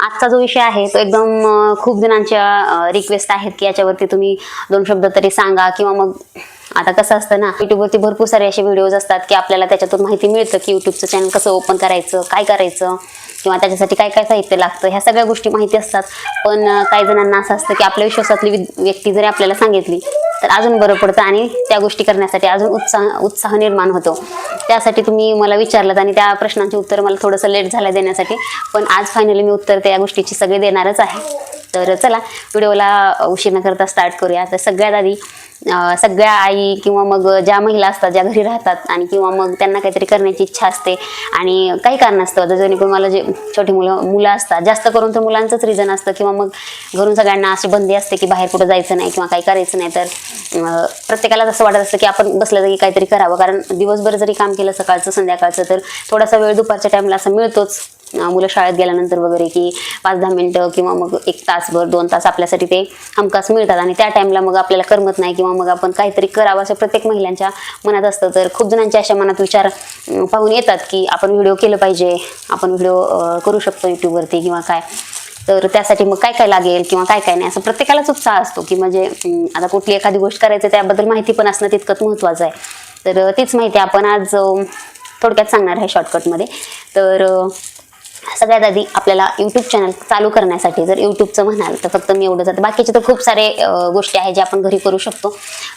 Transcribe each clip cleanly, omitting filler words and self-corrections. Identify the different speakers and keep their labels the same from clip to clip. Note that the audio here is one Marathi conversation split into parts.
Speaker 1: आजचा जो विषय आहे तो एकदम खूप जणांच्या रिक्वेस्ट आहेत की याच्यावरती तुम्ही 2 शब्द तरी सांगा, किंवा मग आता कसं असतं ना, युट्यूबवरती भरपूर सारे असे व्हिडिओज असतात की आपल्याला त्याच्यातून माहिती मिळतं की युट्यूबचं चॅनल कसं ओपन करायचं, काय करायचं, किंवा त्याच्यासाठी काय काय साहित्य लागतं, ह्या सगळ्या गोष्टी माहिती असतात. पण काही जणांना असं असतं की आपल्या विश्वासातली व्यक्ती जरी आपल्याला सांगितली तर अजून बरं पडतं आणि त्या गोष्टी करण्यासाठी अजून उत्साह निर्माण होतो. त्यासाठी तुम्ही मला विचारलं आणि त्या प्रश्नांचे उत्तर मला थोडंसं लेट झालं देण्यासाठी, पण आज फायनली मी उत्तर त्या गोष्टीची सगळे देणारच आहे. तर चला व्हिडिओला उशीर न करता स्टार्ट करूया. तर सगळ्यात आधी सगळ्या आई किंवा मग ज्या महिला असतात ज्या घरी राहतात आणि किंवा मग त्यांना काहीतरी करण्याची इच्छा असते आणि काही कारण असतं, जेणेकरून मला जे छोटी मुलं असतात, जास्त करून तर मुलांचंच रिझन असतं, किंवा मग घरून सगळ्यांना अशी बंदी असते की बाहेर कुठं जायचं नाही किंवा काही करायचं नाही. तर प्रत्येकाला असं वाटत असतं की आपण बसलं तरी काहीतरी करावं, कारण दिवसभर जरी काम केलं सकाळचं संध्याकाळचं तर थोडासा वेळ दुपारच्या टाईमला असं मिळतोच. मुलं शाळेत गेल्यानंतर वगैरे की 5-10 मिनिटं किंवा मग 1 तासभर 2 तास आपल्यासाठी ते हमखास मिळतात, आणि त्या टाईमला मग आपल्याला करमत नाही किंवा मग आपण काहीतरी करावं असं प्रत्येक महिलांच्या मनात असतं. तर खूप जणांच्या अशा मनात विचार पाहून येतात की आपण व्हिडिओ केलं पाहिजे, आपण व्हिडिओ करू शकतो यूट्यूबवरती किंवा काय. तर त्यासाठी मग काय काय लागेल किंवा काय काय नाही असं प्रत्येकालाच उत्साह असतो की म्हणजे आता कुठली एखादी गोष्ट करायची त्याबद्दल माहिती पण असणं तितकंच महत्त्वाचं आहे. तर तीच माहिती आपण आज थोडक्यात सांगणार आहे शॉर्टकटमध्ये. तर सगळ्यात आधी आपल्याला यूट्यूब चॅनल चालू करण्यासाठी जर यूट्यूबचं म्हणाल तर फक्त मी एवढंच, बाकीचे तर खूप सारे गोष्टी आहेत ज्या आपण घरी करू शकतो.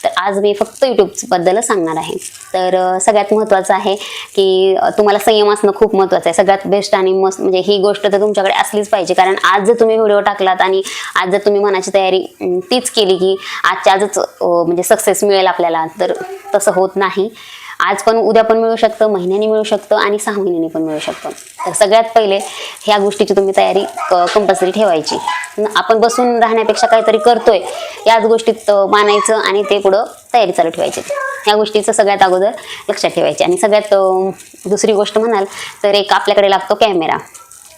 Speaker 1: तर आज मी फक्त यूट्यूबबद्दल सांगणार आहे. तर सगळ्यात महत्त्वाचं आहे की तुम्हाला संयम असणं खूप महत्त्वाचं आहे. सगळ्यात बेस्ट आणि मस्त म्हणजे ही गोष्ट तर तुमच्याकडे असलीच पाहिजे, कारण आज जर तुम्ही व्हिडिओ टाकलात आणि आज जर तुम्ही मनाची तयारी तीच केली की आजच्या आजच म्हणजे सक्सेस मिळेल आपल्याला, तर तसं होत नाही. आज पण उद्या पण मिळू शकतं, महिन्यानी मिळू शकतं आणि 6 महिन्यांनी पण मिळू शकतं. तर सगळ्यात पहिले ह्या गोष्टीची तुम्ही तयारी कंपल्सरी ठेवायची. आपण बसून राहण्यापेक्षा काहीतरी करतोय याच गोष्टीत मानायचं आणि ते पुढं तयारी चालू ठेवायची. ह्या गोष्टीचं सगळ्यात अगोदर लक्षात ठेवायचे. आणि सगळ्यात दुसरी गोष्ट म्हणाल तर एक आपल्याकडे लागतो कॅमेरा.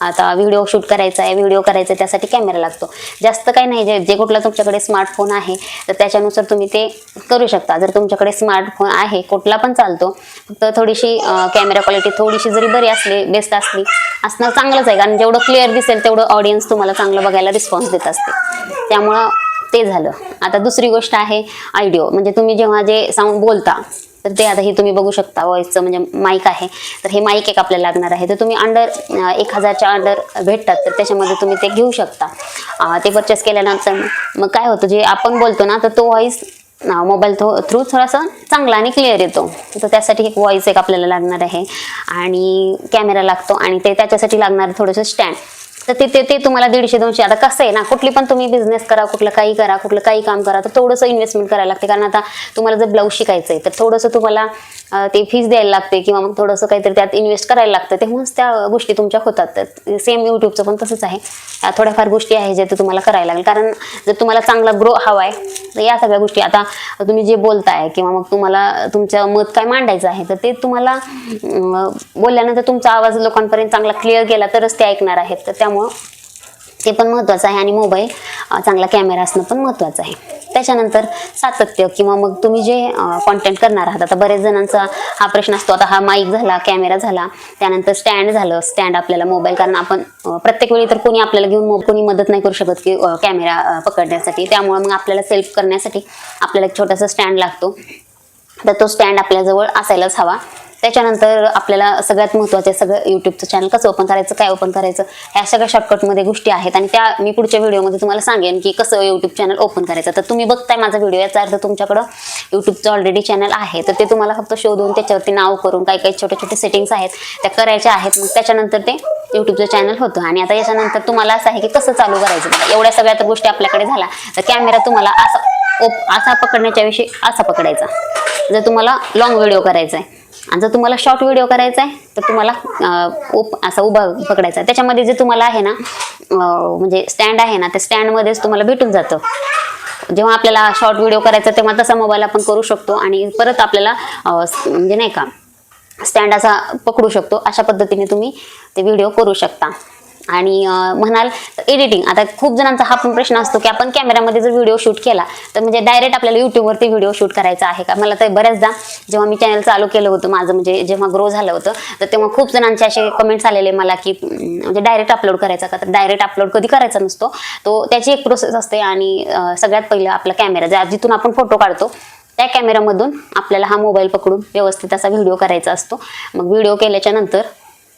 Speaker 1: आता व्हिडिओ शूट करायचा आहे, व्हिडिओ करायचा आहे, त्यासाठी कॅमेरा लागतो. जास्त काही नाही, जे कुठला तुमच्याकडे स्मार्टफोन आहे तर त्याच्यानुसार तुम्ही ते करू शकता. जर तुमच्याकडे स्मार्टफोन आहे कुठला पण चालतो, फक्त थोडीशी कॅमेरा क्वालिटी थोडीशी जरी बरी असली, बेस्ट असली असणं चांगलंच आहे, कारण जेवढं क्लिअर दिसेल तेवढं ऑडियन्स तुम्हाला चांगलं बघायला रिस्पॉन्स देत असते. त्यामुळं ते झालं. आता दुसरी गोष्ट आहे ऑडिओ, म्हणजे तुम्ही जेव्हा जे साऊंड बोलता तर ते आता हे तुम्ही बघू शकता व्हॉइसचं म्हणजे माईक आहे. तर हे माईक एक आपल्याला लागणार आहे. तर तुम्ही अंडर 1000च्या अंडर भेटतात तर त्याच्यामध्ये तुम्ही ते घेऊ शकता. ते परचेस केल्यानंतर मग काय होतं, जे आपण बोलतो ना तर तो व्हॉइस मोबाईल थ्रू थोडासा चांगला आणि क्लिअर येतो. तर त्यासाठी एक व्हॉइस एक आपल्याला लागणार आहे आणि कॅमेरा लागतो, आणि ते त्याच्यासाठी लागणार थोडंसं स्टँड. तर ते तुम्हाला 150-200. आता कसं आहे ना, कुठली पण तुम्ही बिझनेस करा, कुठलं काही काम करा, तर थोडंसं इन्व्हेस्टमेंट करायला लागते. कारण आता तुम्हाला जर ब्लाऊज शिकायचं आहे तर थोडंसं तुम्हाला ते फीस द्यायला लागते किंवा मग थोडंसं काहीतरी त्यात इन्व्हेस्ट करायला लागतं, तेव्हाच त्या गोष्टी तुमच्या होतात. तर सेम यूट्यूबचं पण तसंच आहे. थोड्याफार गोष्टी आहे जे तुम्हाला करायला लागेल, कारण जर तुम्हाला चांगला ग्रो हवा आहे तर या सगळ्या गोष्टी, आता तुम्ही जे बोलताय किंवा मग तुम्हाला तुमचं मत काय मांडायचं आहे तर ते तुम्हाला बोलल्यानंतर तुमचा आवाज लोकांपर्यंत चांगला क्लिअर गेला तरच ते ऐकणार आहेत. तर त्यामुळं ते पण महत्त्वाचं आहे, आणि मोबाईल चांगला कॅमेरा असणं पण महत्त्वाचं आहे. त्याच्यानंतर सातत्य, किंवा मग तुम्ही जे कॉन्टेंट करणार आहात. आता बरेच जणांचा हा प्रश्न असतो, आता हा माईक झाला, कॅमेरा झाला, त्यानंतर स्टँड झालं. स्टँड आपल्याला मोबाईल, कारण आपण प्रत्येक वेळी तर कोणी आपल्याला घेऊन कोणी मदत नाही करू शकत की कॅमेरा पकडण्यासाठी. त्यामुळे मग आपल्याला सेल्फ करण्यासाठी आपल्याला एक छोटासा स्टँड लागतो. तर तो स्टँड आपल्याजवळ असायलाच हवा. त्याच्यानंतर आपल्याला सगळ्यात महत्त्वाचं सगळं यूट्यूबचं चॅनल कसं ओपन करायचं, काय ओपन करायचं, ह्या सगळ्या शॉर्टकटमध्ये गोष्टी आहेत, आणि त्या मी पुढच्या व्हिडिओमध्ये तुम्हाला सांगेन की कसं यूट्यूब चॅनल ओपन करायचं. तर तुम्ही बघताय माझा व्हिडिओ, याचा अर्थ तुमच्याकडं यूट्यूबचं ऑलरेडी चॅनल आहे. तर ते तुम्हाला फक्त शोधून त्याच्यावरती नाव करून काही छोटे सेटिंग्स आहेत त्या करायच्या आहेत. मग त्याच्यानंतर ते यूट्यूबचं चॅनल होतं. आणि आता याच्यानंतर तुम्हाला असं आहे की कसं चालू करायचं. एवढ्या सगळ्या तर गोष्टी आपल्याकडे झाल्या. तर कॅमेरा तुम्हाला असा पकडण्याच्या विषयी असा पकडायचा जर तुम्हाला लॉंग व्हिडिओ करायचा आहे, आणि जर तुम्हाला शॉर्ट व्हिडिओ करायचा आहे तर तुम्हाला असा उभा पकडायचा. त्याच्यामध्ये जे तुम्हाला आहे ना म्हणजे स्टँड आहे ना, त्या स्टँडमध्येच तुम्हाला भेटून जातं. जेव्हा आपल्याला शॉर्ट व्हिडिओ करायचा तेव्हा तसा मोबाईल आपण करू शकतो, आणि परत आपल्याला म्हणजे नाही का स्टँड असा पकडू शकतो. अशा पद्धतीने तुम्ही ते व्हिडिओ करू शकता. आणि म्हणाल एडिटिंग, आता खूप जणांचा हा पण प्रश्न असतो की आपण कॅमेरामध्ये जर व्हिडिओ शूट केला तर म्हणजे डायरेक्ट आपल्याला युट्यूबवरती व्हिडिओ शूट करायचा आहे का? मला तर बऱ्याचदा जेव्हा मी चॅनल चालू केलं होतं माझं, म्हणजे जेव्हा ग्रो झालं होतं, तर तेव्हा खूप जणांचे असे कमेंट्स आलेले मला की म्हणजे डायरेक्ट अपलोड करायचा का? तर डायरेक्ट अपलोड कधी करायचा नसतो, तो त्याची एक प्रोसेस असते. आणि सगळ्यात पहिलं आपला कॅमेरा जिथून आपण फोटो काढतो त्या कॅमेरामधून आपल्याला हा मोबाईल पकडून व्यवस्थित असा व्हिडिओ करायचा असतो. मग व्हिडिओ केल्याच्या नंतर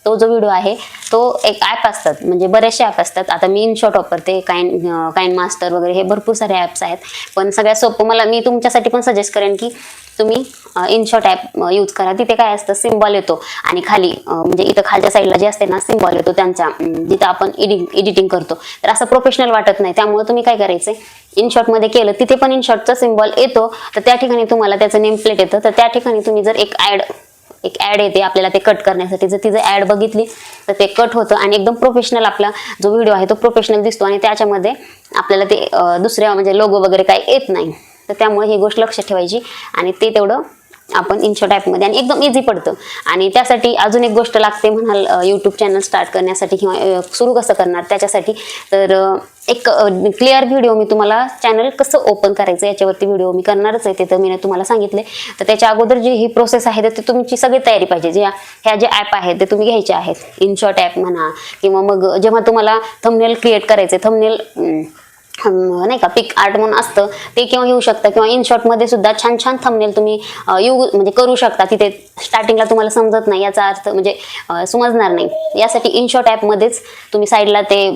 Speaker 1: तो जो व्हिडिओ आहे तो एक ॲप असतात, म्हणजे बरेचसे ॲप असतात. आता मी इनशॉट वापरते, काइन मास्टर वगैरे, हे भरपूर सारे ॲप्स आहेत. पण सगळ्यात सोपं मी तुमच्यासाठी पण सजेस्ट करेन की तुम्ही इनशॉट ॲप यूज करा. तिथे काय असतं, सिम्बॉल येतो आणि खाली म्हणजे इथं खालच्या साईडला जे असते ना सिम्बॉल येतो त्यांचा, जिथं आपण एडिटिंग करतो, तर असं प्रोफेशनल वाटत नाही. त्यामुळे तुम्ही काय करायचंय, इनशॉटमध्ये केलं तिथे पण इनशॉटचा सिम्बॉल येतो, तर त्या ठिकाणी तुम्हाला त्याचं नेम प्लेट येतं. तर त्या ठिकाणी तुम्ही जर एक ॲड येते आपल्याला ते कट करण्यासाठी, जर तिचं ॲड बघितली तर ते कट होतं आणि एकदम प्रोफेशनल आपला जो व्हिडिओ आहे तो प्रोफेशनल दिसतो. आणि त्याच्यामध्ये आपल्याला ते दुसऱ्या म्हणजे लोगो वगैरे काही येत नाही. तर त्यामुळे ही गोष्ट लक्षात ठेवायची आणि ते तेवढं आपण इनशॉट ॲपमध्ये, आणि एकदम इझी पडतं. आणि त्यासाठी अजून एक गोष्ट लागते म्हणाल यूट्यूब चॅनल स्टार्ट करण्यासाठी किंवा सुरू कसं करणार त्याच्यासाठी, तर एक क्लिअर व्हिडिओ मी तुम्हाला चॅनल कसं ओपन करायचं याच्यावरती व्हिडिओ मी करणारच आहे. ते तर मी तुम्हाला सांगितले. तर त्याच्या अगोदर जी ही प्रोसेस आहे तर तुमची सगळी तयारी पाहिजे. ह्या जे ॲप आहेत ते तुम्ही घ्यायचे आहेत, इनशॉट ॲप म्हणा, किंवा मग जेव्हा तुम्हाला थंबनेल क्रिएट करायचे, थंबनेल नाही का पिक आर्ट म्हणून असतं ते किंवा घेऊ शकता, किंवा इनशॉट मध्ये सुद्धा छान छान थंबनेल तुम्ही म्हणजे करू शकता. तिथे स्टार्टिंगला तुम्हाला समजत नाही याचा अर्थ, म्हणजे समजणार नाही, यासाठी इनशॉट ॲप मध्येच तुम्ही साईडला ते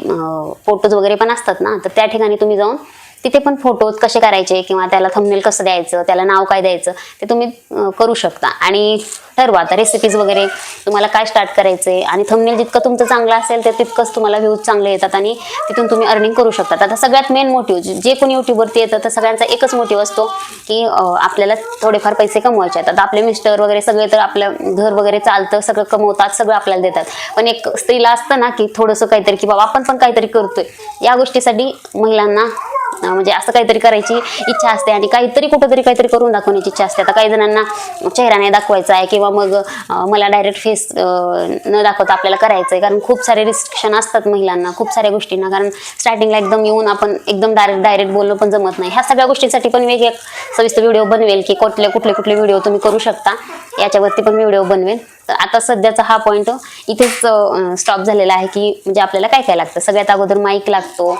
Speaker 1: फोटोज वगैरे पण असतात ना, तर त्या ठिकाणी तुम्ही जाऊन तिथे पण फोटोज कसे करायचे किंवा त्याला थंबनेल कसं द्यायचं, त्याला नाव काय द्यायचं ते तुम्ही करू शकता. आणि ठरवा आता रेसिपीज वगैरे तुम्हाला काय स्टार्ट करायचंय, आणि थंबनेल जितकं तुमचं चांगलं असेल तर तितकंच तुम्हाला व्ह्यूज चांगले येतात आणि तिथून तुम्ही अर्निंग करू शकता. आता सगळ्यात मेन मोटिव्ह जे कोणी युट्यूबवरती येतं तर सगळ्यांचा एकच मोटिव्ह असतो की आपल्याला थोडेफार पैसे कमवायचे आहेत. आता आपले मिस्टर वगैरे सगळे तर आपलं घर वगैरे चालतं, सगळं कमवतात, सगळं आपल्याला देतात. पण एक स्त्रीला असतं ना की थोडंसं काहीतरी, की बाबा आपण पण काहीतरी करतोय, या गोष्टीसाठी महिलांना म्हणजे असं काहीतरी करायची इच्छा असते आणि काहीतरी कुठंतरी काहीतरी करून दाखवण्याची इच्छा असते. आता काही जणांना चेहरा नाही दाखवायचा आहे, किंवा मग मला डायरेक्ट फेस न दाखवता आपल्याला करायचं आहे, कारण खूप सारे रिस्ट्रिक्शन असतात महिलांना खूप साऱ्या गोष्टींना. कारण स्टार्टिंगला एकदम येऊन आपण एकदम डायरेक्ट बोलणं पण जमत नाही. ह्या सगळ्या गोष्टींसाठी पण वेगळे सविस्तर व्हिडिओ बनवेल की कुठले व्हिडिओ तुम्ही करू शकता, याच्यावरती पण मी व्हिडिओ बनवेल. तर आता सध्याचा हा पॉईंट इथेच स्टॉप झालेला आहे की म्हणजे आपल्याला काय काय लागतं. सगळ्यात अगोदर माईक लागतो,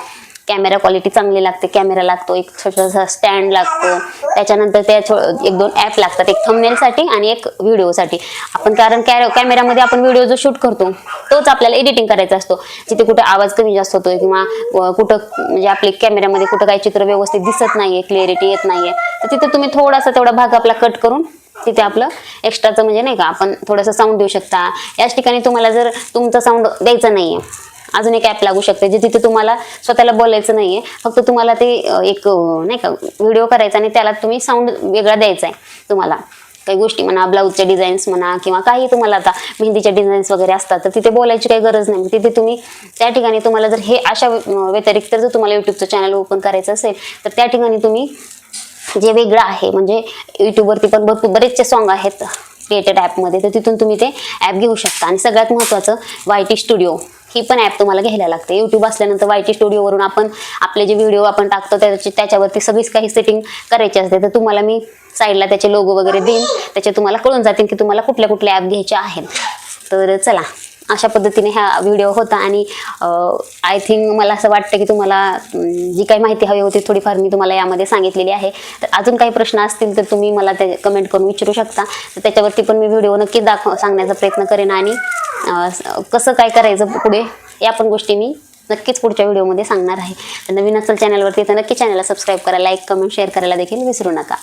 Speaker 1: कॅमेरा क्वालिटी चांगली लागते, कॅमेरा लागतो, एक छोटासा स्टँड लागतो, त्याच्यानंतर त्या एक दोन ॲप लागतात, एक थंबनेलसाठी आणि एक व्हिडिओसाठी. आपण कारण कॅमेरामध्ये आपण व्हिडिओ जो शूट करतो तोच आपल्याला एडिटिंग करायचा असतो. जिथे कुठे आवाज कमी जास्त होतोय किंवा कुठं म्हणजे आपल्या कॅमेऱ्यामध्ये कुठं काही चित्र व्यवस्थित दिसत नाहीये, क्लिअरिटी येत नाहीये, तर तिथे तुम्ही थोडासा तेवढा भाग आपला कट करून तिथे आपलं एक्स्ट्राचं म्हणजे नाही का आपण थोडंसं साऊंड देऊ शकता. याच ठिकाणी तुम्हाला जर तुमचा साऊंड द्यायचा नाहीये, अजून एक ॲप लागू शकते जे तिथे तुम्हाला स्वतःला बोलायचं नाहीये, फक्त तुम्हाला ते एक नाही का व्हिडिओ करायचा आणि त्याला तुम्ही साऊंड वेगळा द्यायचा आहे. तुम्हाला काही गोष्टी म्हणा, ब्लाऊजच्या डिझाईन्स म्हणा, किंवा काही तुम्हाला आता मेहंदीच्या डिझाईन्स वगैरे असतात, तर तिथे बोलायची काही गरज नाही. तिथे तुम्ही त्या ठिकाणी तुम्हाला जर हे अशा व्यतिरिक्त जर तुम्हाला युट्यूबचं चॅनल ओपन करायचं असेल तर त्या ठिकाणी तुम्ही जे वेगळं आहे, म्हणजे युट्यूबवरती पण बरेचसे सॉन्ग आहेत क्रिएटेड ॲपमध्ये, तर तिथून तुम्ही ते ॲप घेऊ शकता. आणि सगळ्यात महत्त्वाचं YT स्टुडिओ ही पण ॲप तुम्हाला घ्यायला लागते. यूट्यूब असल्यानंतर YT स्टुडिओवरून आपण आपले जे व्हिडिओ आपण टाकतो त्याच्यावरती सगळीच काही सेटिंग करायची असते. तर तुम्हाला मी साईडला त्याचे लोगो वगैरे देईन, त्याचे तुम्हाला कळून जातील की तुम्हाला कुठले ॲप घ्यायचे आहेत. तर चला, अशा पद्धतीने हा व्हिडिओ होता. आणि आय थिंक मला असं वाटतं की तुम्हाला जी काही माहिती हवी होती थोडीफार मी तुम्हाला यामध्ये सांगितलेली आहे. तर अजून काही प्रश्न असतील तर तुम्ही मला ते कमेंट करून विचारू शकता. तर त्याच्यावरती पण मी व्हिडिओ नक्की सांगण्याचा प्रयत्न करेन. आणि कसं काय करायचं पुढे या पण गोष्टी मी नक्कीच पुढच्या व्हिडिओमध्ये सांगणार आहे. तर नवीन असेल चॅनलवरती तर नक्की चॅनलला सबस्क्राईब करा, लाईक कमेंट शेअर करायला देखील विसरू नका.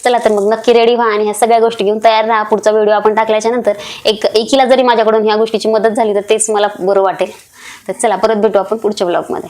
Speaker 1: चला तर मग नक्की रेडी व्हा आणि ह्या सगळ्या गोष्टी घेऊन तयार राहा. पुढचा व्हिडिओ आपण टाकल्याच्या नंतर एकीला जरी माझ्याकडून ह्या गोष्टीची मदत झाली तर तेच मला बरं वाटेल. तर चला परत भेटू आपण पुढच्या ब्लॉगमध्ये.